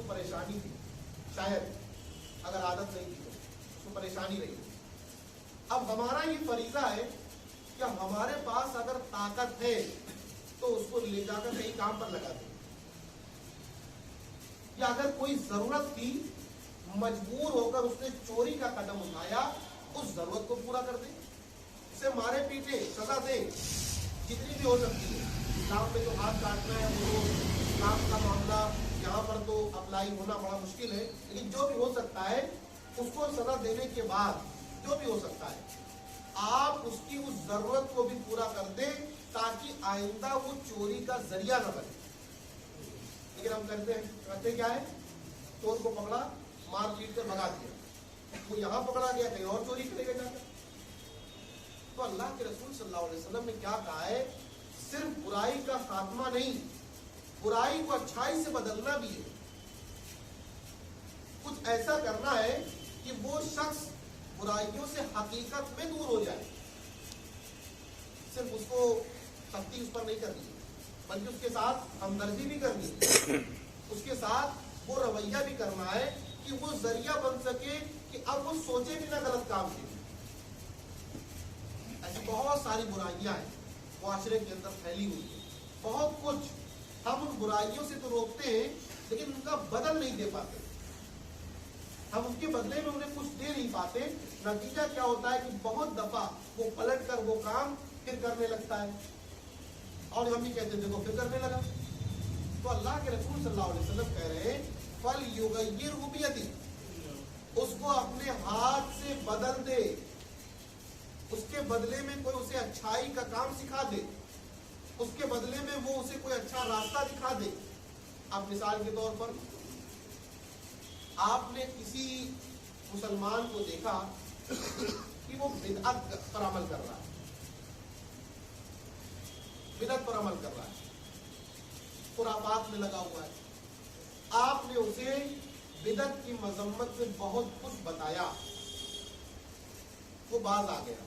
परेशानी थी, शायद अगर आदत नहीं थी तो उसको परेशानी रही। अब हमारा ये फरीजा है कि हमारे पास अगर ताकत है तो उसको ले जाकर कहीं काम पर लगा दें, या अगर कोई जरूरत थी मजबूर होकर उसने चोरी का कदम उठाया, उस जरूरत को पूरा कर दे, उसे मारे पीटे सजा दे जितनी भी हो सकती है। इस्लाम में जो हाथ काटना है वो इस्लाम का मामला यहाँ पर तो अप्लाई होना बड़ा मुश्किल है, लेकिन जो भी हो सकता है उसको सजा देने के बाद जो भी हो सकता है आप उसकी उस जरूरत को भी पूरा कर दें ताकि आइंदा वो चोरी का जरिया न बने। लेकिन हम करते क्या है, चोर को पकड़ा, मार पीट कर भगा दिया, वो यहाँ पकड़ा गया कहीं और चोरी करेगा जाकर। तो अल्लाह के रसूल सल्लल्लाहु अलैहि वसल्लम ने क्या कहा है, सिर्फ बुराई का खात्मा नहीं, बुराई को अच्छाई से बदलना भी है। कुछ ऐसा करना है कि वो शख्स बुराइयों से हकीकत में दूर हो जाए। सिर्फ उसको सख्ती उस पर नहीं करनी है, बल्कि उसके साथ हमदर्दी भी करनी है, उसके साथ वो रवैया भी करना है कि वो जरिया बन सके कि अब वो सोचे भी ना गलत काम के। ऐसी बहुत सारी बुराइयां हैं मुआशरे के अंदर फैली हुई है, बहुत कुछ हम उन बुराइयों से तो रोकते हैं लेकिन उनका बदल नहीं दे पाते, हम उनके बदले में उन्हें कुछ दे नहीं पाते। नतीजा क्या होता है कि बहुत दफा वो पलट कर वो काम फिर करने लगता है और हम भी कहते हैं देखो फिर करने लगा। तो अल्लाह के रसूल सल्लल्लाहु अलैहि वसल्लम कह रहे हैं फल युगय्यिरहु बियदिही, उसको अपने हाथ से बदल दे, उसके बदले में कोई उसे अच्छाई का काम सिखा दे, उसके बदले में वो उसे कोई अच्छा रास्ता दिखा दे। अब मिसाल के तौर पर आपने किसी मुसलमान को देखा कि वो बिदअत पर अमल कर रहा है, बिदअत पर अमल कर रहा है, खुराफात में लगा हुआ है, आपने उसे बिदअत की मजम्मत में बहुत कुछ बताया, वो बाज आ गया।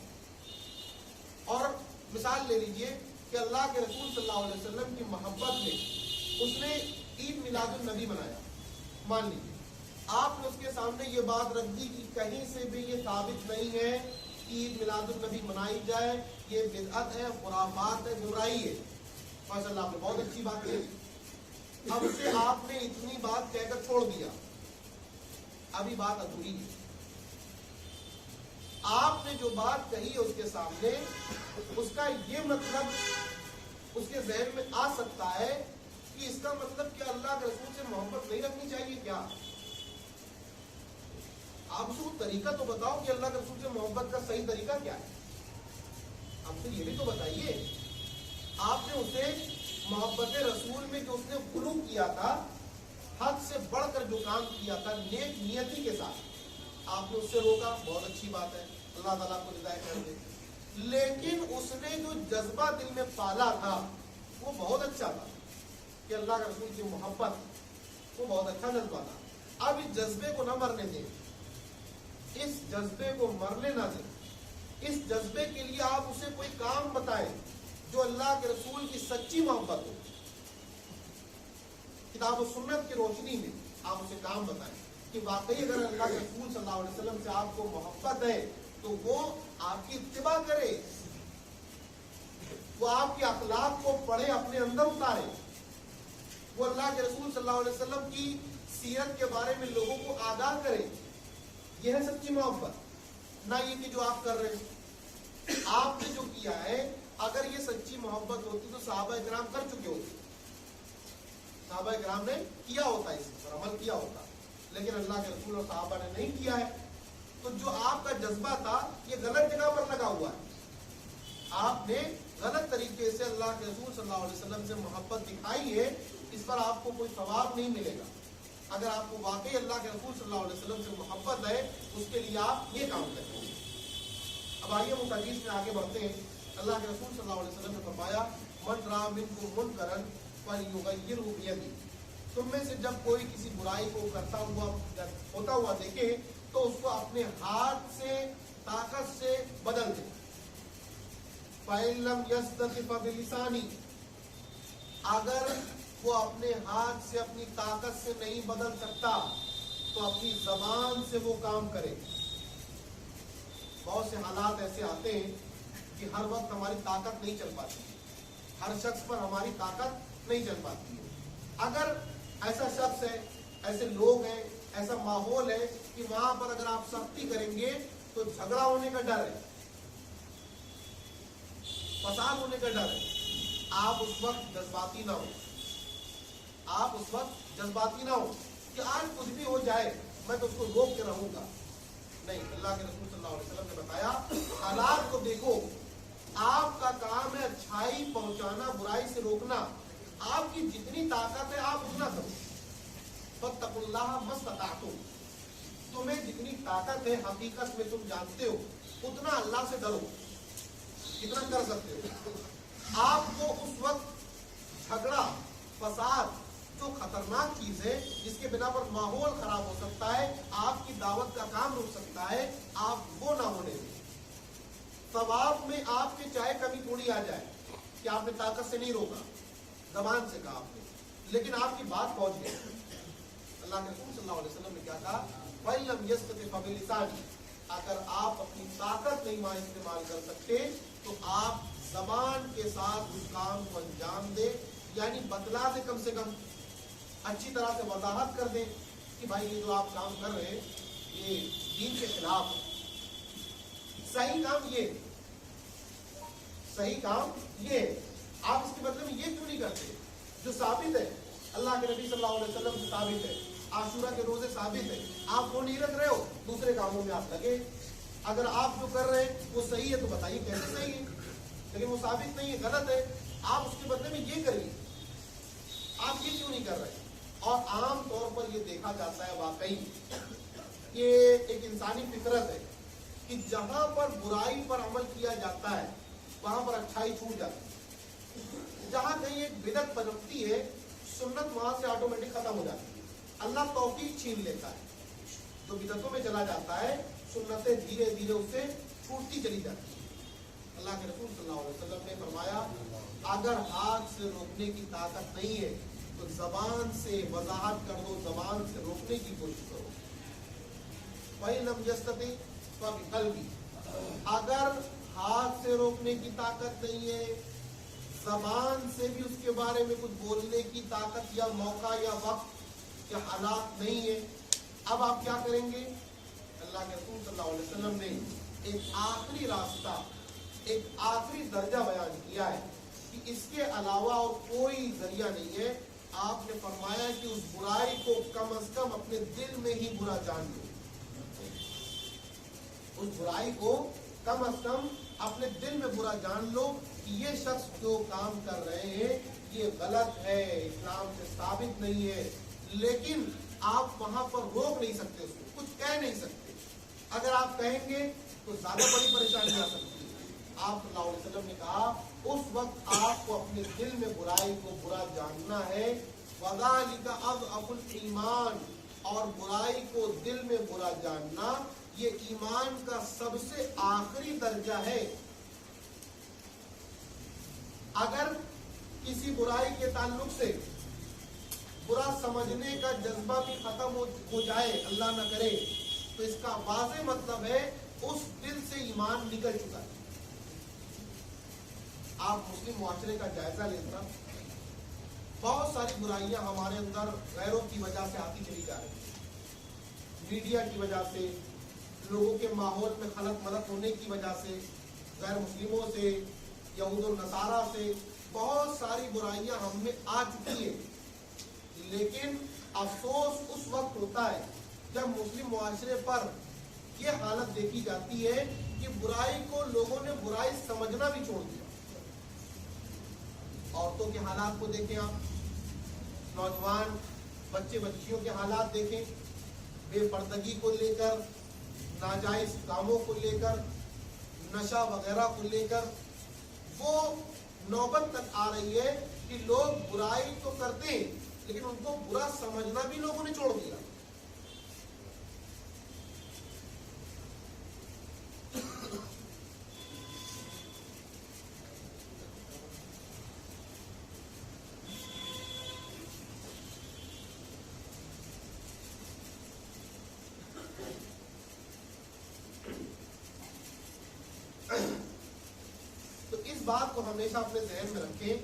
और मिसाल ले लीजिए कि अल्लाह के रसूल सल्लल्लाहु अलैहि वसल्लम की मोहब्बत में उसने ईद मिलादुन नबी मनाया। मान लीजिए आपने उसके सामने ये बात रख दी कि कहीं से भी ये साबित नहीं है कि ईद मिलादुन नबी मनाई जाए, ये बिदअत है, खुराफात है, बुराई है। माशाअल्लाह आपने बहुत अच्छी बात कही। अब उसे आपने इतनी बात कहकर छोड़ दिया, अभी बात अधूरी है। आपने जो बात कही है उसके सामने, उसका ये मतलब उसके ज़हन में आ सकता है कि इसका मतलब क्या अल्लाह के रसूल से मोहब्बत नहीं रखनी चाहिए क्या? आप उसको तरीका तो बताओ कि अल्लाह के रसूल से मोहब्बत का सही तरीका क्या है, हमसे ये भी तो बताइए। आपने उसे मोहब्बत रसूल में जो उसने गुलू किया था, हद से बढ़कर जो काम किया था नेक नियति के साथ, आपने उससे रोका, बहुत अच्छी बात है, अल्लाह ताला को हिदायत कर दे। लेकिन उसने जो जज्बा दिल में पाला था वो बहुत अच्छा था कि अल्लाह के रसूल की मोहब्बत, वो बहुत अच्छा जज्बा था। अब इस जज्बे को न मरने दें, इस जज्बे को मरने ना दें। इस जज्बे के लिए आप उसे कोई काम बताएं जो अल्लाह के रसूल की सच्ची मोहब्बत हो। किताब और सुन्नत की रोशनी में आप उसे काम बताएं कि वाकई अगर अल्लाह के रसूल सल्लल्लाहु अलैहि वसल्लम से आपको मोहब्बत है तो वो आपकी इत्तिबा करे, वो आपके अखलाक को पढ़े, अपने अंदर उतारे, वो अल्लाह के रसूल सल्लल्लाहु अलैहि वसल्लम की सीरत के बारे में लोगों को आगाह करे। यह है सच्ची मोहब्बत, ना ये कि जो आप कर रहे हैं। आपने जो किया है, अगर ये सच्ची मोहब्बत होती तो सहाबा इकराम कर चुके होते, सहाबा इकराम ने किया होता, इस पर अमल किया होता, लेकिन अल्लाह के रसूल और सहाबा ने नहीं किया है। तो जो आपका जज्बा था ये गलत जगह पर लगा हुआ है। आपने गलत तरीके से अल्लाह के रसूल सल्लल्लाहु अलैहि वसल्लम से मोहब्बत दिखाई है, इस पर आपको कोई सवाब नहीं मिलेगा। अगर आपको वाकई अल्लाह के रसूल सल्लल्लाहु अलैहि वसल्लम से मोहब्बत है, उसके लिए आप ये काम करें। अब आइए हम हदीस में आगे बढ़ते हैं। अल्लाह के रसूल सल्लल्लाहु अलैहि वसल्लम ने फरमाया, मन रआ मिनकुम मुनकरन फलयुगय्यिरहु बियदिही, तुम में से जब कोई किसी बुराई को करता हुआ होता हुआ देखे तो उसको अपने हाथ से ताकत से बदल दे। फइन लम यस्तति फबिलिसानी, अगर وہ اپنے ہاتھ سے اپنی طاقت سے نہیں بدل سکتا تو اپنی زبان سے وہ کام کرے. بہت سے حالات ایسے آتے ہیں کہ ہر وقت ہماری طاقت نہیں چل پاتی, ہر شخص پر ہماری طاقت نہیں چل پاتی ہے. اگر ایسا شخص ہے, ایسے لوگ ہیں, ایسا ماحول ہے کہ وہاں پر اگر آپ سختی کریں گے تو جھگڑا ہونے کا ڈر ہے, فساد ہونے کا ڈر ہے, آپ اس وقت جذباتی نہ ہو, آپ اس وقت جذباتی نہ ہو کہ آج کچھ بھی ہو جائے میں تو اس کو روک کے رہوں گا. نہیں, اللہ کے رسول صلی اللہ علیہ وسلم نے بتایا حالات کو دیکھو, آپ کا کام ہے اچھائی پہنچانا, برائی سے روکنا, آپ کی جتنی طاقت ہے آپ اتنا کرو. فاتقوا اللہ ما استطعتم, تمہیں جتنی طاقت ہے حقیقت میں تم جانتے ہو اتنا اللہ سے ڈرو, کتنا کر سکتے ہو. آپ کو اس وقت جھگڑا, فساد جو خطرناک چیز ہے جس کے بنا پر ماحول خراب ہو سکتا ہے, آپ کی دعوت کا کام رک سکتا ہے, آپ وہ نہ ہونے دیں. ثواب میں آپ کے چاہے کمی تھوڑی آ جائے کہ آپ نے طاقت سے نہیں روکا, زبان سے کہا آپ نے, لیکن آپ کی بات پہنچ گئی. اللہ کے رسول صلی اللہ علیہ وسلم نے کیا کہا, وَإِن لَمْ يَسْتَطِعْ فَبِلِسَانِهِ, اگر آپ اپنی طاقت نہیں استعمال کر سکتے تو آپ زبان کے ساتھ اس کام کو انجام دیں, یعنی بتلا دیں, کم سے کم اچھی طرح سے وضاحت کر دیں کہ بھائی یہ جو آپ کام کر رہے ہیں یہ دین کے خلاف ہے, صحیح کام یہ, صحیح کام یہ, آپ اس کے بدلے میں یہ کیوں نہیں کرتے جو ثابت ہے, اللہ کے نبی صلی اللہ علیہ وسلم سے ثابت ہے, عاشورہ کے روزے ثابت ہے, آپ وہ نہیں رکھ رہے ہو, دوسرے کاموں میں آپ لگے. اگر آپ جو کر رہے ہیں وہ صحیح ہے تو بتائیے کیسے صحیح ہے, لیکن وہ ثابت نہیں ہے, غلط ہے, آپ اس کے بدلے میں یہ کریے, آپ یہ کیوں نہیں کر رہے. اور عام طور پر یہ دیکھا جاتا ہے واقعی یہ ایک انسانی فطرت ہے کہ جہاں پر برائی پر عمل کیا جاتا ہے وہاں پر اچھائی چھوٹ جاتی ہے. جہاں کہیں ایک بدعت پنپتی ہے سنت وہاں سے آٹومیٹک ختم ہو جاتی ہے, اللہ توفیق چھین لیتا ہے. جو بدعتوں میں چلا جاتا ہے سنتیں دھیرے دھیرے اس سے چھوٹتی چلی جاتی ہے. اللہ کے رسول صلی اللہ علیہ وسلم نے فرمایا اگر ہاتھ سے روکنے کی طاقت نہیں ہے تو زبان سے وضاحت کر دو, زبان سے روکنے کی کوشش کرو. وَإِن لَمْ يَسْتَطِعْ فَبِقَلْبِهِ, اگر ہاتھ سے روکنے کی طاقت نہیں ہے, زبان سے بھی اس کے بارے میں کچھ بولنے کی طاقت یا موقع یا وقت یا حالات نہیں ہے, اب آپ کیا کریں گے. اللہ کے رسول صلی اللہ علیہ وسلم نے ایک آخری راستہ, ایک آخری درجہ بیان کیا ہے کہ اس کے علاوہ اور کوئی ذریعہ نہیں ہے. آپ نے فرمایا کہ اس برائی کو کم از کم اپنے دل میں ہی برا جان لو, اس برائی کو کم از کم اپنے دل میں برا جان لو کہ یہ شخص جو کام کر رہے ہیں یہ غلط ہے, اسلام سے ثابت نہیں ہے, لیکن آپ وہاں پر روک نہیں سکتے, اس کو کچھ کہہ نہیں سکتے. اگر آپ کہیں گے تو زیادہ بڑی پریشانی آ سکتی ہے. آپ صلی اللہ علیہ وسلم نے کہا اس وقت آپ کو اپنے دل میں برائی کو برا جاننا ہے. وَذَلِكَ أَضْعَفُ الْإِيمَانِ, اور برائی کو دل میں برا جاننا یہ ایمان کا سب سے آخری درجہ ہے. اگر کسی برائی کے تعلق سے برا سمجھنے کا جذبہ بھی ختم ہو جائے, اللہ نہ کرے, تو اس کا واضح مطلب ہے اس دل سے ایمان نکل چکا ہے. آپ مسلم معاشرے کا جائزہ لینا, بہت ساری برائیاں ہمارے اندر غیروں کی وجہ سے آتی چلی جا رہی ہیں, میڈیا کی وجہ سے, لوگوں کے ماحول میں خلط ملط ہونے کی وجہ سے, غیر مسلموں سے, یہود و نصارہ سے, بہت ساری برائیاں ہم میں آ چکی ہیں. لیکن افسوس اس وقت ہوتا ہے جب مسلم معاشرے پر یہ حالت دیکھی جاتی ہے کہ برائی کو لوگوں نے برائی سمجھنا بھی چھوڑ دیا. عورتوں کے حالات کو دیکھیں آپ, نوجوان بچے بچیوں کے حالات دیکھیں, بے پردگی کو لے کر, ناجائز کاموں کو لے کر, نشہ وغیرہ کو لے کر, وہ نوبت تک آ رہی ہے کہ لوگ برائی تو کرتے ہیں لیکن ان کو برا سمجھنا بھی لوگوں نے چھوڑ دیا. बात को हमेशा अपने जहन में रखें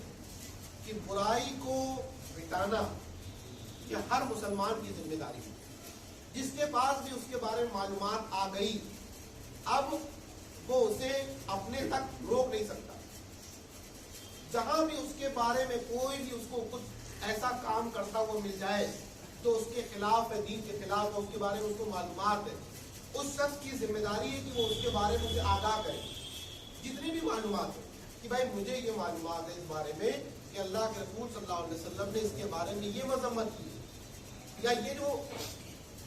कि बुराई को मिटाना ये हर मुसलमान की जिम्मेदारी है। जिसके पास भी उसके बारे में मालूमात आ गई, अब वो उसे अपने तक रोक नहीं सकता। जहां भी उसके बारे में कोई भी उसको कुछ ऐसा काम करता हुआ मिल जाए तो उसके खिलाफ है, दीन के खिलाफ है, उसके बारे में उसको मालूमात है, उस शख्स की जिम्मेदारी है कि वो उसके बारे में उसे आगाह करे। जितनी भी मालूमात है कि भाई मुझे ये मालूमात है इस बारे में कि अल्लाह के रसूल सल्लल्लाहु अलैहि वसल्लम ने इसके बारे में ये मजम्मत की, या ये जो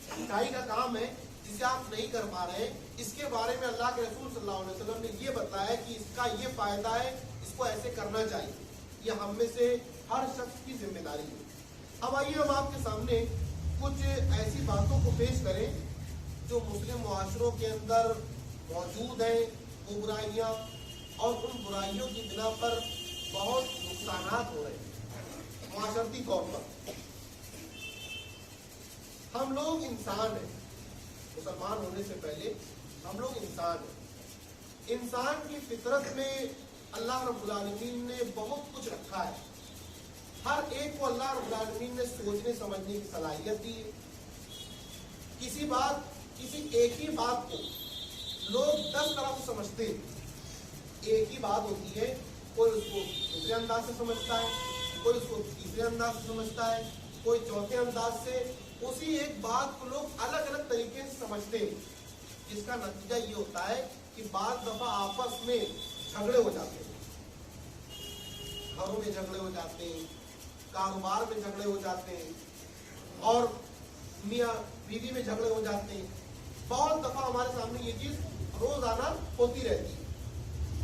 सिखाई का काम है जिसे आप नहीं कर पा रहे हैं, इसके बारे में अल्लाह के रसूल सल्लल्लाहु अलैहि वसल्लम ने ये बताया कि इसका ये फायदा है, इसको ऐसे करना चाहिए। ये हम में से हर शख्स की जिम्मेदारी है। अब आइए हम आपके सामने कुछ ऐसी बातों को पेश करें जो मुस्लिम मुआशरों के अंदर मौजूद हैं, वो बुराइयाँ, और उन बुराइयों की बिना पर बहुत नुकसानात हो रहे हैं मुआशरती तौर पर। हम लोग इंसान हैं, मुसलमान होने से पहले हम लोग इंसान हैं। इंसान की फितरत में अल्लाह रब्बुल आलमीन ने बहुत कुछ रखा है। हर एक को अल्लाह रब्बुल आलमीन ने सोचने समझने की सलाहियत दी है। किसी एक ही बात को लोग 10 तरह से समझते हैं। एक ही बात होती है, कोई उसको दूसरे अंदाज से समझता है, कोई उसको तीसरे अंदाज से समझता है, कोई चौथे अंदाज से। उसी एक बात को लोग अलग अलग तरीके से समझते हैं, जिसका नतीजा ये होता है कि बात दफा आपस में झगड़े हो जाते हैं। घरों में झगड़े हो जाते हैं, कारोबार में झगड़े हो जाते हैं, और मियाँ बीवी में झगड़े हो जाते हैं। बहुत दफा हमारे सामने ये चीज रोजाना होती रहती है।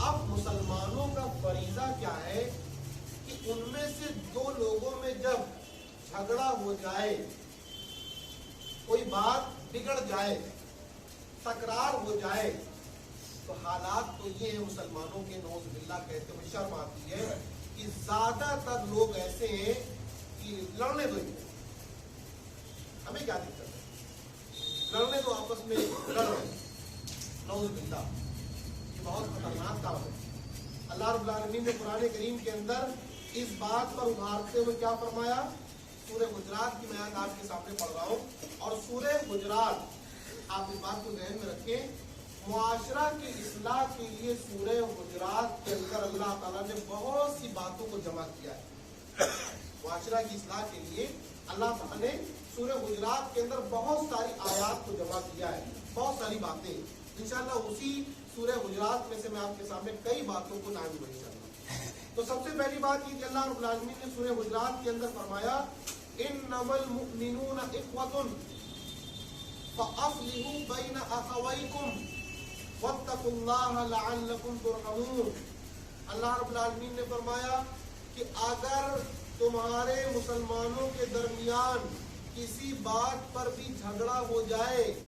अब मुसलमानों का फरीजा क्या है कि उनमें से दो लोगों में जब झगड़ा हो जाए, कोई बात बिगड़ जाए, तकरार हो जाए, तो हालात तो ये है मुसलमानों के, नौज़ बिल्लाह कहते हुए शर्म आती है कि ज्यादातर लोग ऐसे हैं कि लड़ने दो, हमें क्या दिक्कत है, लड़ने दो, आपस में लड़ रहे, नौज़ बिल्लाह। ये बहुत खतरनाक काम है। अल्लाह रब्बुल आलमीन ने कुरान करीम के अंदर इस बात पर उभारते हुए क्या फरमाया, सूरह गुजरात की मैं आज आपके सामने पढ़ रहा हूँ, और सूरह गुजरात आप इस बात को ध्यान में रखें, मुआशरा की इस्लाह के लिए सूरह गुजरात के अंदर अल्लाह ताला ने बहुत सी बातों को जमा किया है। मुआशरा की इस्लाह के लिए अल्लाह ताला ने सूरह गुजरात के अंदर बहुत सारी आयात को जमा किया है, बहुत सारी बातें। इंशाअल्लाह उसी सूरह गुजरात में से मैं आपके सामने कई बातों को लाऊंगा इंशाअल्लाह। तो सबसे पहली बात ये कि अल्लाह रब्बुल आलमीन ने सूरह गुजरात के अंदर फरमाया, इन्नमल मुमिनूना इख्वतुन फअस्लिहू बैन अखवैकुम वत्तकुल्लाह लअल्लकुम तुरहमून। अल्लाह रब्बुल आलमीन ने फरमाया कि अगर तुम्हारे मुसलमानों के दरमियान किसी बात पर भी झगड़ा हो जाए